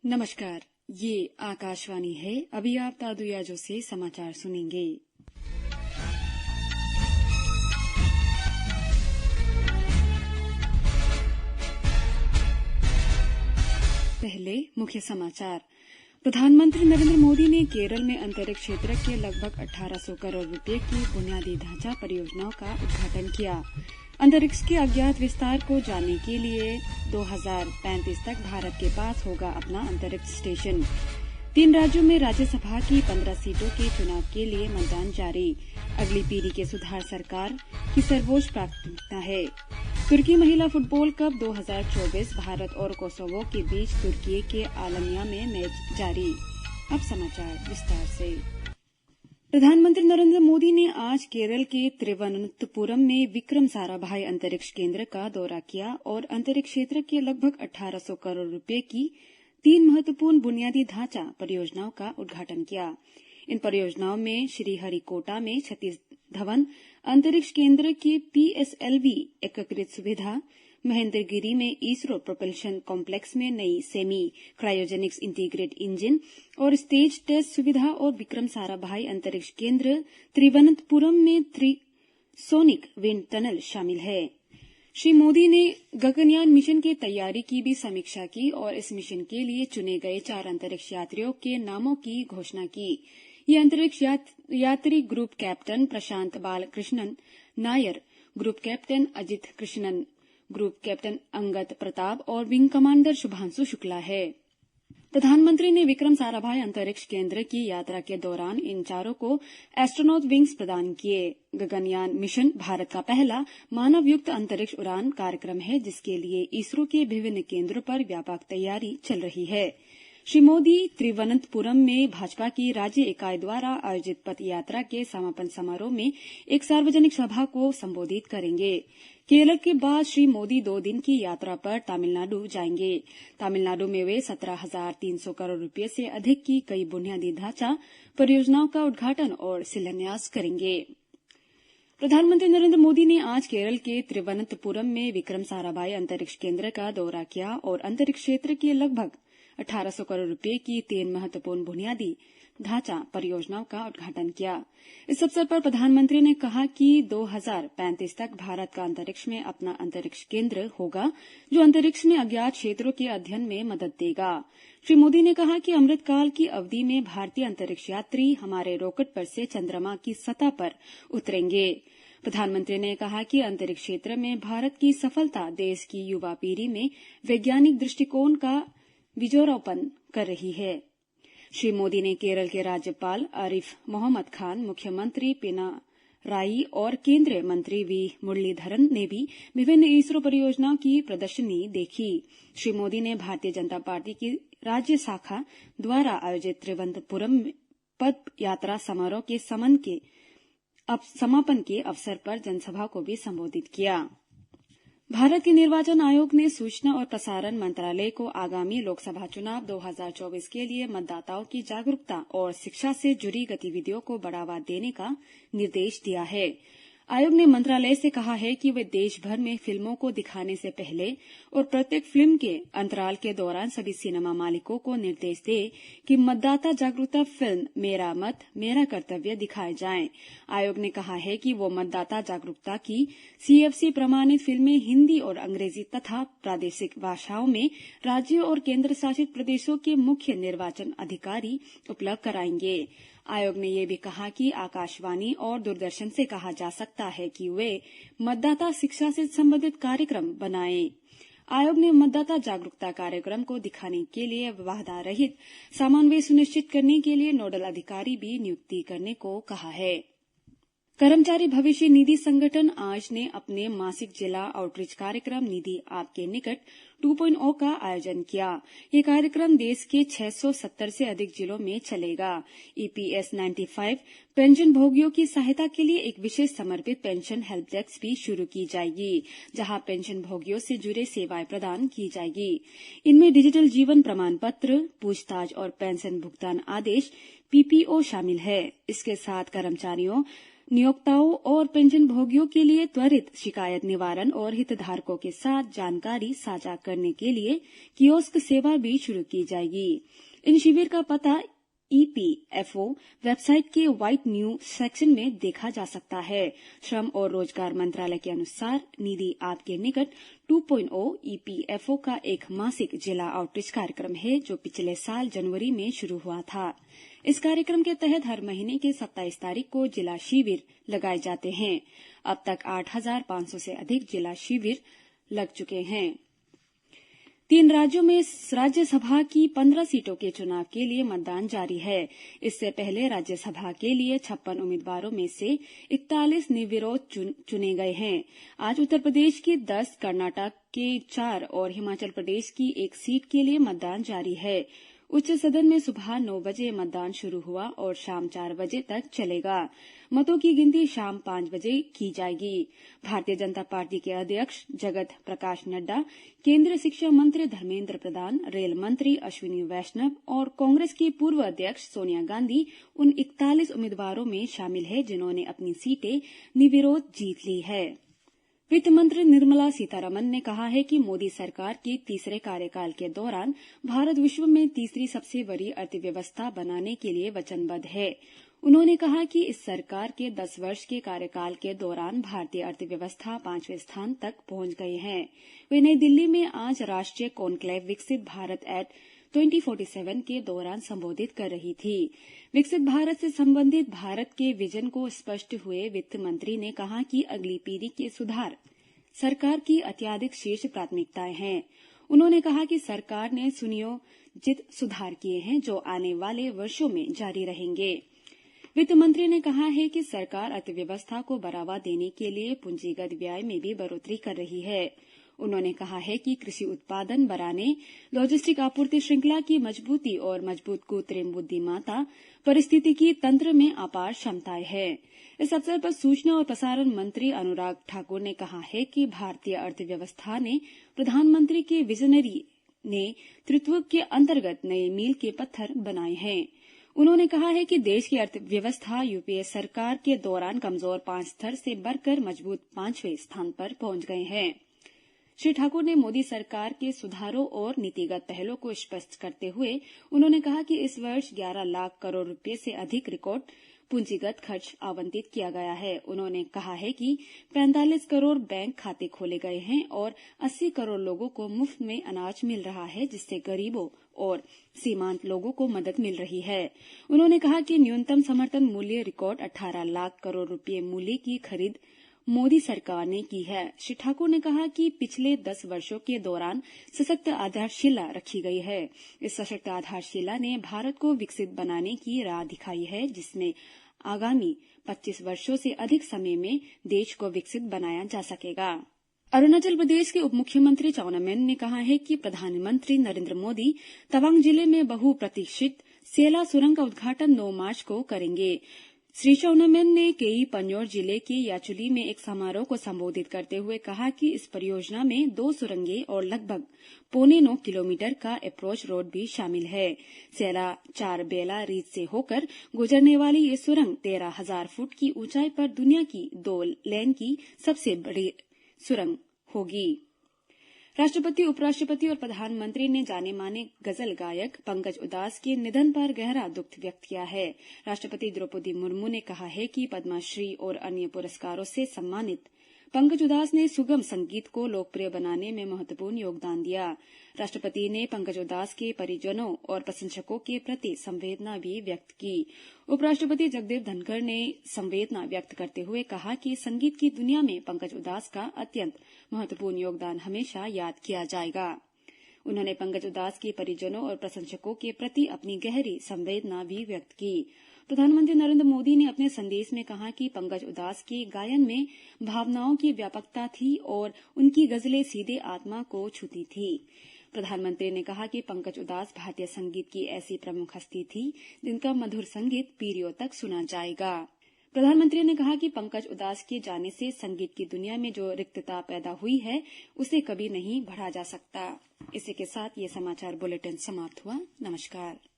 नमस्कार, ये आकाशवाणी है। अभी आप तादुयाजो से समाचार सुनेंगे। पहले मुख्य समाचार। प्रधानमंत्री नरेंद्र मोदी ने केरल में अंतरिक्ष क्षेत्र के लगभग 1800 करोड़ रुपए की बुनियादी ढांचा परियोजनाओं का उद्घाटन किया। अंतरिक्ष के अज्ञात विस्तार को जानने के लिए 2035 तक भारत के पास होगा अपना अंतरिक्ष स्टेशन। 3 राज्यों में राज्यसभा की 15 सीटों के चुनाव के लिए मतदान जारी। अगली पीढ़ी के सुधार सरकार की सर्वोच्च प्राथमिकता है। तुर्की महिला फुटबॉल कप 2024 भारत और कोसोवो के बीच तुर्की के आलमिया में मैच जारी। अब समाचार विस्तार से। प्रधानमंत्री नरेंद्र मोदी ने आज केरल के तिरुवनंतपुरम में विक्रम साराभाई अंतरिक्ष केंद्र का दौरा किया और अंतरिक्ष क्षेत्र के लगभग 1800 करोड़ रुपए की 3 महत्वपूर्ण बुनियादी ढांचा परियोजनाओं का उद्घाटन किया। इन परियोजनाओं में श्रीहरिकोटा में सतीश धवन अंतरिक्ष केंद्र की PSLV एकीकृत सुविधा, महेंद्रगिरी में इसरो प्रोपल्शन कॉम्प्लेक्स में नई सेमी क्रायोजेनिक्स इंटीग्रेटेड इंजन और स्टेज टेस्ट सुविधा और विक्रम साराभाई अंतरिक्ष केंद्र त्रिवनंतपुरम में त्रिसोनिक विंड टनल शामिल है। श्री मोदी ने गगनयान मिशन की तैयारी की भी समीक्षा की और इस मिशन के लिए चुने गए 4 अंतरिक्ष यात्रियों के नामों की घोषणा की। ये अंतरिक्ष यात्री group captain Prashant Balakrishnan Nair, group captain Ajit Krishnan, group captain Angad Pratap और विंग कमांडर शुभांशु शुक्ला है। प्रधानमंत्री ने विक्रम साराभाई अंतरिक्ष केंद्र की यात्रा के दौरान इन चारों को एस्ट्रोनॉट विंग्स प्रदान किए। गगनयान मिशन भारत का पहला मानवयुक्त अंतरिक्ष उड़ान कार्यक्रम है, जिसके लिए इसरो के विभिन्न केंद्रों पर व्यापक तैयारी चल रही है। श्री मोदी तिरुवनंतपुरम में भाजपा की राज्य इकाई द्वारा आयोजित पथ यात्रा के समापन समारोह में एक सार्वजनिक सभा को संबोधित करेंगे। केरल के बाद श्री मोदी 2 दिन की यात्रा पर तमिलनाडु जाएंगे। तमिलनाडु में वे 17,300 करोड़ रुपए से अधिक की कई बुनियादी ढांचा परियोजनाओं का उद्घाटन और शिलान्यास करेंगे। प्रधानमंत्री नरेंद्र मोदी ने आज केरल के तिरुवनंतपुरम में विक्रम साराभाई अंतरिक्ष केंद्र का दौरा किया और अंतरिक्ष क्षेत्र के लगभग 1800 करोड़ रुपए की 3 महत्वपूर्ण बुनियादी ढांचा परियोजनाओं का उद्घाटन किया। इस अवसर पर प्रधानमंत्री ने कहा कि 2035 तक भारत का अंतरिक्ष में अपना अंतरिक्ष केंद्र होगा, जो अंतरिक्ष में अज्ञात क्षेत्रों के अध्ययन में मदद देगा। श्री मोदी ने कहा कि अमृतकाल की अवधि में भारतीय अंतरिक्ष यात्री हमारे रॉकेट पर से चंद्रमा की सतह पर उतरेंगे। प्रधानमंत्री ने कहा कि अंतरिक्ष क्षेत्र में भारत की सफलता देश की युवा पीढ़ी में वैज्ञानिक दृष्टिकोण का बीजारोपण कर रही है। श्री मोदी ने केरल के राज्यपाल आरिफ मोहम्मद खान, मुख्यमंत्री पिनाराई और केंद्रीय मंत्री वी मुरलीधरन ने भी विभिन्न इसरो परियोजनाओं की प्रदर्शनी देखी। श्री मोदी ने भारतीय जनता पार्टी की राज्य शाखा द्वारा आयोजित तिरुवनंतपुरम पद यात्रा समारोह के समापन के अवसर पर जनसभा को भी संबोधित किया। भारत के निर्वाचन आयोग ने सूचना और प्रसारण मंत्रालय को आगामी लोकसभा चुनाव 2024 के लिए मतदाताओं की जागरूकता और शिक्षा से जुड़ी गतिविधियों को बढ़ावा देने का निर्देश दिया है। आयोग ने मंत्रालय से कहा है कि वे देश भर में फिल्मों को दिखाने से पहले और प्रत्येक फिल्म के अंतराल के दौरान सभी सिनेमा मालिकों को निर्देश दे कि मतदाता जागरूकता फिल्म मेरा मत मेरा कर्तव्य दिखाए जाएं। आयोग ने कहा है कि वो मतदाता जागरूकता की CFC प्रमाणित फिल्में हिंदी और अंग्रेजी तथा प्रादेशिक भाषाओं में राज्यों और केंद्र शासित प्रदेशों के मुख्य निर्वाचन अधिकारी उपलब्ध कराएंगे। आयोग ने यह भी कहा कि आकाशवाणी और दूरदर्शन से कहा जा सकता है कि वे मतदाता शिक्षा से संबंधित कार्यक्रम बनाएं। आयोग ने मतदाता जागरूकता कार्यक्रम को दिखाने के लिए बाधा रहित समन्वय सुनिश्चित करने के लिए नोडल अधिकारी भी नियुक्ति करने को कहा है। कर्मचारी भविष्य निधि संगठन आज ने अपने मासिक जिला आउटरीच कार्यक्रम निधि आपके निकट 2.0 का आयोजन किया। ये कार्यक्रम देश के 670 से अधिक जिलों में चलेगा। EPS 95 पेंशन भोगियों की सहायता के लिए एक विशेष समर्पित पेंशन हेल्प डेस्क भी शुरू की जाएगी, जहां पेंशन भोगियों से जुड़े सेवाएं प्रदान की जाएगी। इनमें डिजिटल जीवन प्रमाण पत्र, पूछताछ और पेंशन भुगतान आदेश PPO शामिल है। इसके साथ कर्मचारियों नियोक्ताओं और पेंशन भोगियों के लिए त्वरित शिकायत निवारण और हितधारकों के साथ जानकारी साझा करने के लिए कियोस्क सेवा भी शुरू की जाएगी। इन शिविर का पता ईपीएफओ वेबसाइट के व्हाइट न्यू सेक्शन में देखा जा सकता है। श्रम और रोजगार मंत्रालय के अनुसार निधि आपके निकट 2.0 ईपीएफओ का एक मासिक जिला आउटरीच कार्यक्रम है जो पिछले साल जनवरी में शुरू हुआ था। इस कार्यक्रम के तहत हर महीने की 27 तारीख को जिला शिविर लगाए जाते हैं। अब तक 8,500 से अधिक जिला शिविर लग चुके हैं। 3 राज्यों में राज्यसभा की 15 सीटों के चुनाव के लिए मतदान जारी है। इससे पहले राज्यसभा के लिए 56 उम्मीदवारों में से 41 निर्विरोध चुने गए हैं। आज उत्तर प्रदेश की 10, कर्नाटक के 4 और हिमाचल प्रदेश की 1 सीट के लिए मतदान जारी है। उच्च सदन में सुबह 9 बजे मतदान शुरू हुआ और शाम 4 बजे तक चलेगा। मतों की गिनती शाम 5 बजे की जाएगी। भारतीय जनता पार्टी के अध्यक्ष जगत प्रकाश नड्डा, केंद्रीय शिक्षा मंत्री धर्मेंद्र प्रधान, रेल मंत्री अश्विनी वैष्णव और कांग्रेस की पूर्व अध्यक्ष सोनिया गांधी उन 41 उम्मीदवारों में शामिल है जिन्होंने अपनी सीटें निर्विरोध जीत ली है। वित्त मंत्री निर्मला सीतारमण ने कहा है कि मोदी सरकार के तीसरे कार्यकाल के दौरान भारत विश्व में तीसरी सबसे बड़ी अर्थव्यवस्था बनाने के लिए वचनबद्ध है। उन्होंने कहा कि इस सरकार के 10 वर्ष के कार्यकाल के दौरान भारतीय अर्थव्यवस्था 5वें स्थान तक पहुंच गई है। वे नई दिल्ली में आज राष्ट्रीय कॉन्क्लेव विकसित भारत एट 2047 के दौरान संबोधित कर रही थी। विकसित भारत से संबंधित भारत के विजन को स्पष्ट हुए वित्त मंत्री ने कहा कि अगली पीढ़ी के सुधार सरकार की अत्यधिक शीर्ष प्राथमिकताएं हैं। उन्होंने कहा कि सरकार ने सुनियोजित सुधार किए हैं जो आने वाले वर्षों में जारी रहेंगे। वित्त मंत्री ने कहा है कि सरकार अर्थव्यवस्था को बढ़ावा देने के लिए पूंजीगत व्यय में भी बढ़ोतरी कर रही है। उन्होंने कहा है कि कृषि उत्पादन बढ़ाने, लॉजिस्टिक आपूर्ति श्रृंखला की मजबूती और मजबूत कृत्रिम बुद्धिमत्ता पारिस्थितिकी तंत्र में अपार क्षमताएं हैं। इस अवसर पर सूचना और प्रसारण मंत्री अनुराग ठाकुर ने कहा है कि भारतीय अर्थव्यवस्था ने प्रधानमंत्री के विजनरी नेतृत्व के अंतर्गत नए मील के पत्थर बनाए हैं। उन्होंने कहा है कि देश की अर्थव्यवस्था यूपीए सरकार के दौरान कमजोर 5 स्तर से बढ़कर मजबूत 5वें स्थान पर पहुंच गए हैं। श्री ठाकुर ने मोदी सरकार के सुधारों और नीतिगत पहलों को स्पष्ट करते हुए उन्होंने कहा कि इस वर्ष 11 लाख करोड़ रुपए से अधिक रिकॉर्ड पूंजीगत खर्च आवंटित किया गया है। उन्होंने कहा है कि 45 करोड़ बैंक खाते खोले गए हैं और 80 करोड़ लोगों को मुफ्त में अनाज मिल रहा है जिससे गरीबों और सीमांत लोगों को मदद मिल रही है। उन्होंने कहा कि न्यूनतम समर्थन मूल्य रिकॉर्ड 18 लाख करोड़ रुपए मूल्य की खरीद मोदी सरकार ने की है। श्री ठाकुर ने कहा कि पिछले 10 वर्षों के दौरान सशक्त आधारशिला रखी गई है। इस सशक्त आधारशिला ने भारत को विकसित बनाने की राह दिखाई है जिसमें आगामी 25 वर्षों से अधिक समय में देश को विकसित बनाया जा सकेगा। अरुणाचल प्रदेश के उप मुख्यमंत्री चाउना मेन ने कहा है कि प्रधानमंत्री नरेंद्र मोदी तवांग जिले में बहुप्रतीक्षित सेला सुरंग का उद्घाटन 9 मार्च को करेंगे। श्री चाउना मेन ने केई पन्योर जिले के याचुली में एक समारोह को संबोधित करते हुए कहा कि इस परियोजना में 2 सुरंगें और लगभग 9.25 किलोमीटर का अप्रोच रोड भी शामिल है। सेला 4 बेला रीच से होकर गुजरने वाली ये सुरंग 13,000 फुट की ऊंचाई पर दुनिया की 2 लेन की सबसे बड़ी सुरंग होगी। राष्ट्रपति, उपराष्ट्रपति और प्रधानमंत्री ने जाने माने गजल गायक पंकज उदास के निधन पर गहरा दुख व्यक्त किया है। राष्ट्रपति द्रौपदी मुर्मू ने कहा है कि पद्मश्री और अन्य पुरस्कारों से सम्मानित पंकज उदास ने सुगम संगीत को लोकप्रिय बनाने में महत्वपूर्ण योगदान दिया। राष्ट्रपति ने पंकज उदास के परिजनों और प्रशंसकों के प्रति संवेदना भी व्यक्त की। उपराष्ट्रपति जगदीप धनखड़ ने संवेदना व्यक्त करते हुए कहा कि संगीत की दुनिया में पंकज उदास का अत्यंत महत्वपूर्ण योगदान हमेशा याद किया जाएगा। उन्होंने पंकज उदास के परिजनों और प्रशंसकों के प्रति अपनी गहरी संवेदना भी व्यक्त की। प्रधानमंत्री नरेंद्र मोदी ने अपने संदेश में कहा कि पंकज उदास के गायन में भावनाओं की व्यापकता थी और उनकी गजलें सीधे आत्मा को छूती थी। प्रधानमंत्री ने कहा कि पंकज उदास भारतीय संगीत की ऐसी प्रमुख हस्ती थी जिनका मधुर संगीत पीढ़ियों तक सुना जाएगा। प्रधानमंत्री ने कहा कि पंकज उदास के जाने से संगीत की दुनिया में जो रिक्तता पैदा हुई है उसे कभी नहीं भरा जा सकता। इसी के साथ ये समाचार बुलेटिन समाप्त हुआ। नमस्कार।